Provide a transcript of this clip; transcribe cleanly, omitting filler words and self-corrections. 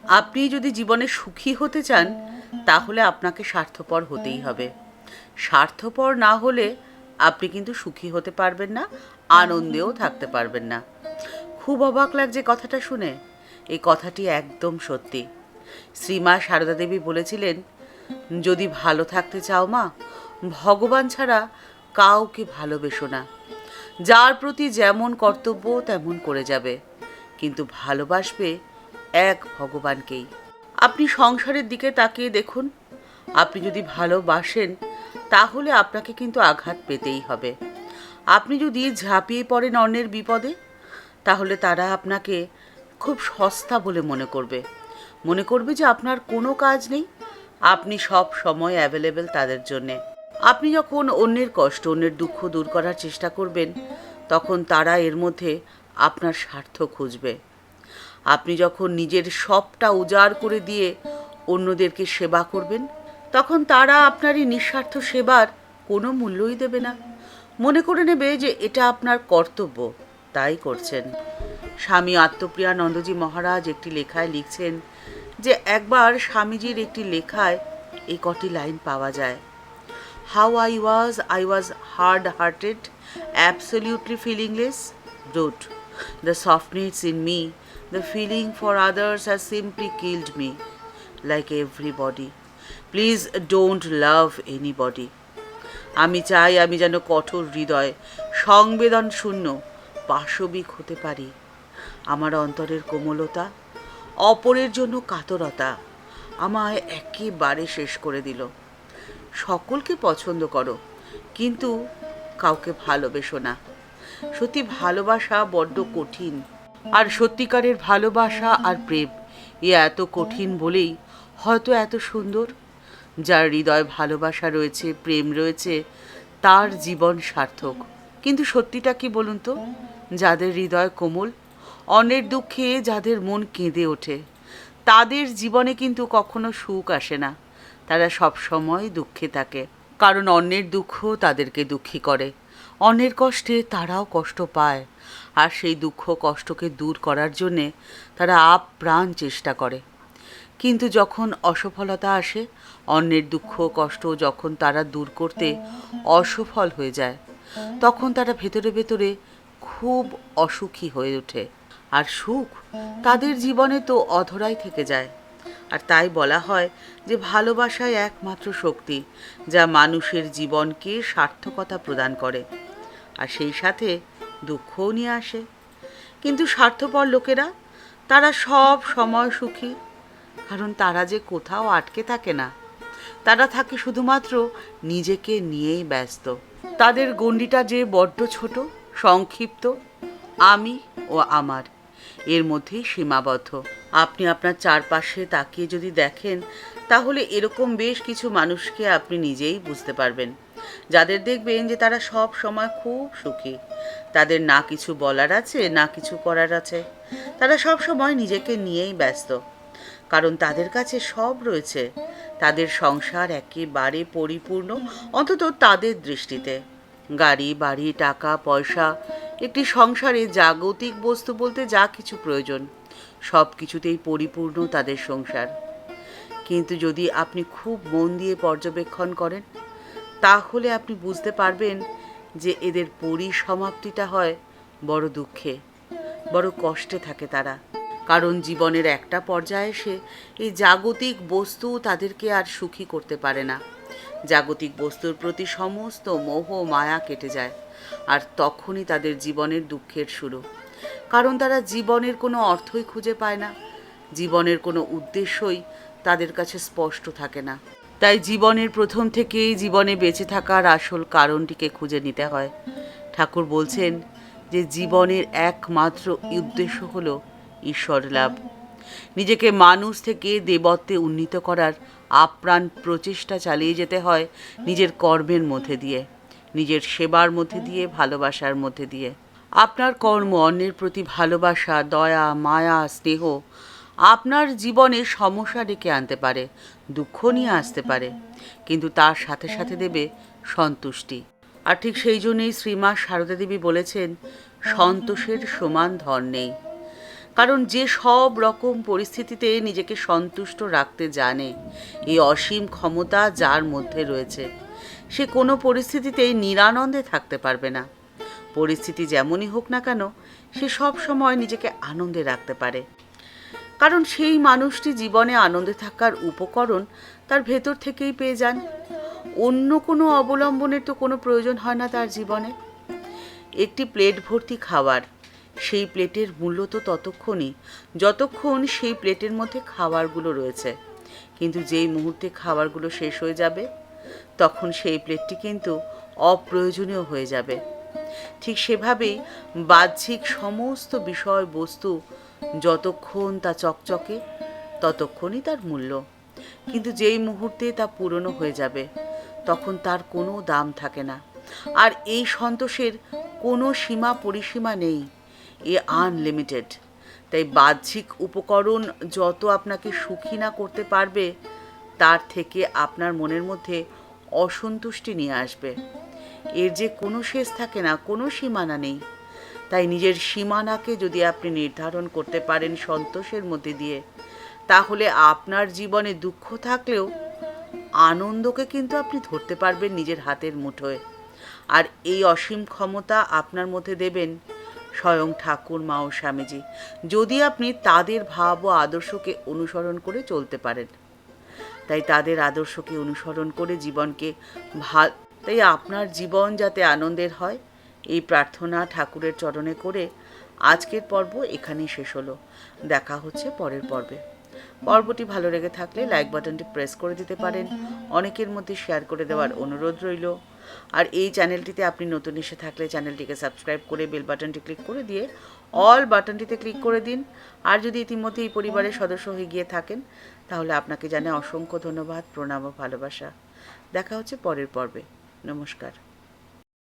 আপনি যদি জীবনে সুখী হতে চান তাহলে আপনাকে স্বার্থপর হতেই হবে। স্বার্থপর না হলে আপনি কিন্তু সুখী হতে পারবেন না, আনন্দেও থাকতে পারবেন না। খুব অবাক লাগছে কথাটা শুনে। এই কথাটি একদম সত্যি। শ্রীমা সারদা দেবী বলেছিলেন, যদি ভালো থাকতে চাও মা, ভগবান ছাড়া কাউকে ভালোবেসো না। যার প্রতি যেমন কর্তব্য তেমন করে যাবে, কিন্তু ভালোবাসবে এক ভগবানকেই। আপনি সংসারের দিকে তাকিয়ে দেখুন, আপনি যদি ভালোবাসেন তাহলে আপনাকে কিন্তু আঘাত পেতেই হবে। আপনি যদি ঝাঁপিয়ে পড়েন অন্যের বিপদে, তাহলে তারা আপনাকে খুব সস্তা বলে মনে করবে যে আপনার কোনো কাজ নেই, আপনি সব সময় অ্যাভেলেবেল তাদের জন্যে। আপনি যখন অন্যের কষ্ট, অন্যের দুঃখ দূর করার চেষ্টা করবেন, তখন তারা এর মধ্যে আপনার স্বার্থ খুঁজবে। আপনি যখন নিজের সবটা উজাড় করে দিয়ে অন্যদেরকে সেবা করবেন, তখন তারা আপনার এই নিঃস্বার্থ সেবার কোনো মূল্যই দেবে না। মনে করে নেবে যে এটা আপনার কর্তব্য, তাই করছেন। স্বামী আত্মপ্রিয়ানন্দজি মহারাজ একটি লেখায় লিখছেন যে একবার স্বামীজির একটি লেখায় এই কটি লাইন পাওয়া যায়। How I was hard-hearted, absolutely feelingless, brute. The softness in me, the feeling for others has simply killed me. Like everybody. Please don't love anybody. আমি চাই আমি যেন কঠোর হৃদয়, সংবেদন শূন্য, পাশবিক হতে পারি। আমার অন্তরের কোমলতা, অপরের জন্য কাতরতা আমায় একেবারে শেষ করে দিল। সকলকে পছন্দ করো, কিন্তু কাউকে ভালোবেসো না। সত্যি ভালোবাসা বড্ড কঠিন, আর সত্যিকারের ভালোবাসা আর প্রেম এত কঠিন বলেই হয়তো এত সুন্দর। যার হৃদয় ভালোবাসা রয়েছে, প্রেম রয়েছে, তার জীবন সার্থক। কিন্তু সত্যিটা কি বলুন তো, যাদের হৃদয় কোমল, অন্যের দুঃখে যাদের মন কেঁদে ওঠে, তাদের জীবনে কিন্তু কখনো সুখ আসে না। তারা সব সময় দুঃখে থাকে, কারণ অন্যের দুঃখ তাদেরকে দুঃখী করে। অন্যের কষ্টে তারাও কষ্ট পায়, আর সেই দুঃখ কষ্টকে দূর করার জন্যে তারা আপ্রাণ চেষ্টা করে। কিন্তু যখন অসফলতা আসে, অন্যের দুঃখ কষ্ট যখন তারা দূর করতে অসফল হয়ে যায়, তখন তারা ভেতরে ভেতরে খুব অসুখী হয়ে ওঠে। আর সুখ তাদের জীবনে তো অধরাই থেকে যায়। আর তাই বলা হয় যে ভালোবাসাই একমাত্র শক্তি যা মানুষের জীবনকে সার্থকতা প্রদান করে, আর সেই সাথে দুঃখও নিয়ে আসে। কিন্তু স্বার্থপর লোকেরা, তারা সব সময় সুখী, কারণ তারা যে কোথাও আটকে থাকে না। তারা থাকে শুধুমাত্র নিজেকে নিয়েই ব্যস্ত। তাদের গণ্ডিটা যে বড্ড ছোট, সংক্ষিপ্ত, আমি ও আমার, এর মধ্যেই সীমাবদ্ধ। আপনি আপনার চারপাশে তাকিয়ে যদি দেখেন, তাহলে এরকম বেশ কিছু মানুষকে আপনি নিজেই বুঝতে পারবেন, যাদের দেখবেন যে তারা সব সময় খুব সুখী। তাদের না কিছু বলার আছে, না কিছু করার আছে। তারা সব সময় নিজেকে নিয়েই ব্যস্ত, কারণ তাদের কাছে সব রয়েছে। তাদের সংসার একেবারে পরিপূর্ণ, অন্তত তাদের দৃষ্টিতে। গাড়ি, বাড়ি, টাকা, পয়সা, একটি সংসারে জাগতিক বস্তু বলতে যা কিছু প্রয়োজন, সব কিছুতেই পরিপূর্ণ তাদের সংসার। কিন্তু যদি আপনি খুব মন দিয়ে পর্যবেক্ষণ করেন, তাহলে আপনি বুঝতে পারবেন যে এদের পরিসমাপ্তিটা হয় বড় দুঃখে, বড় কষ্টে থাকে তারা। কারণ জীবনের একটা পর্যায়ে এসে এই জাগতিক বস্তু তাদেরকে আর সুখী করতে পারে না। জাগতিক বস্তুর প্রতি সমস্ত মোহ মায়া কেটে যায়, আর তখনই তাদের জীবনের দুঃখের শুরু। কারণ তারা জীবনের কোনো অর্থই খুঁজে পায় না, জীবনের কোনো উদ্দেশ্যই তাদের কাছে স্পষ্ট থাকে না। তাই জীবনের প্রথম থেকেই জীবনে বেঁচে থাকার আসল কারণটিকে খুঁজে নিতে হয়। ঠাকুর বলছেন যে জীবনের একমাত্র উদ্দেশ্য হলো ঈশ্বর লাভ। নিজেকে মানুষ থেকে দেবত্বে উন্নীত করার আপ্রাণ প্রচেষ্টা চালিয়ে যেতে হয় নিজের কর্মের মধ্যে দিয়ে, নিজের সেবার মধ্যে দিয়ে, ভালোবাসার মধ্যে দিয়ে। আপনার কর্ম, অন্যের প্রতি ভালোবাসা, দয়া, মায়া, স্নেহ আপনার জীবনে সমস্যা ডেকে আনতে পারে, দুঃখ নিয়ে আসতে পারে, কিন্তু তার সাথে সাথে দেবে সন্তুষ্টি। আর ঠিক সেই জন্যই শ্রীমা সারদা দেবী বলেছেন, সন্তোষের সমান ধন নেই। কারণ যে সব রকম পরিস্থিতিতে নিজেকে সন্তুষ্ট রাখতে জানে, এই অসীম ক্ষমতা যার মধ্যে রয়েছে, সে কোনো পরিস্থিতিতেই নিরানন্দে থাকতে পারবে না। পরিস্থিতি যেমনই হোক না কেন, সে সব সময় নিজেকে আনন্দে রাখতে পারে। কারণ সেই মানুষটি জীবনে আনন্দে থাকার উপকরণ তার ভেতর থেকেই পেয়ে যান। অন্য কোনো অবলম্বনের তো কোনো প্রয়োজন হয় না তার জীবনে। একটি প্লেট ভর্তি খাবার, সেই প্লেটের মূল্য তো ততক্ষণই যতক্ষণ সেই প্লেটের মধ্যে খাবারগুলো রয়েছে। কিন্তু যেই মুহূর্তে খাবারগুলো শেষ হয়ে যাবে, তখন সেই প্লেটটি কিন্তু অপ্রয়োজনীয় হয়ে যাবে। ঠিক সেভাবেই বাহ্যিক সমস্ত বিষয় বস্তু যতক্ষণ তা চকচকে, ততক্ষণই তার মূল্য। কিন্তু যেই মুহূর্তে তা পুরনো হয়ে যাবে, তখন তার কোনো দাম থাকে না। আর এই সন্তোষের কোনো সীমা পরিসীমা নেই, এ আনলিমিটেড। তাই বাহ্যিক উপকরণ যত আপনাকে সুখী না করতে পারবে, তার থেকে আপনার মনের মধ্যে অসন্তুষ্টি নিয়ে আসবে। এর যে কোনো শেষ থাকে না, কোনো সীমানা নেই। তাই নিজের সীমানাকে যদি আপনি নির্ধারণ করতে পারেন সন্তোষের মধ্যে দিয়ে, তাহলে আপনার জীবনে দুঃখ থাকলেও আনন্দকে কিন্তু আপনি ধরতে পারবেন নিজের হাতের মুঠোয়। আর এই অসীম ক্ষমতা আপনার মধ্যে দেবেন স্বয়ং ঠাকুর মা ও স্বামীজি, যদি আপনি তাদের ভাব ও আদর্শকে অনুসরণ করে চলতে পারেন। তাই তাদের আদর্শকে অনুসরণ করে জীবনকে তাই আপনার জীবন যাতে আনন্দের হয়, এই প্রার্থনা ঠাকুরের চরণে করে আজকের পর্ব এখানেই শেষ হলো। দেখা হচ্ছে পরের পর্বে। পর্বটি ভালো লেগে থাকলে লাইক বাটনটি প্রেস করে দিতে পারেন, অনেকের মধ্যে শেয়ার করে দেওয়ার অনুরোধ রইল। আর এই চ্যানেলটিতে আপনি নতুন এসে থাকলে চ্যানেলটিকে সাবস্ক্রাইব করে বেল বাটনটি ক্লিক করে দিয়ে অল বাটনটিতে ক্লিক করে দিন। আর যদি ইতিমধ্যে এই পরিবারের সদস্য হয়ে গিয়ে থাকেন, তাহলে আপনাকে জানাই অসংখ্য ধন্যবাদ, প্রণাম ও ভালোবাসা। দেখা হচ্ছে পরের পর্বে। নমস্কার।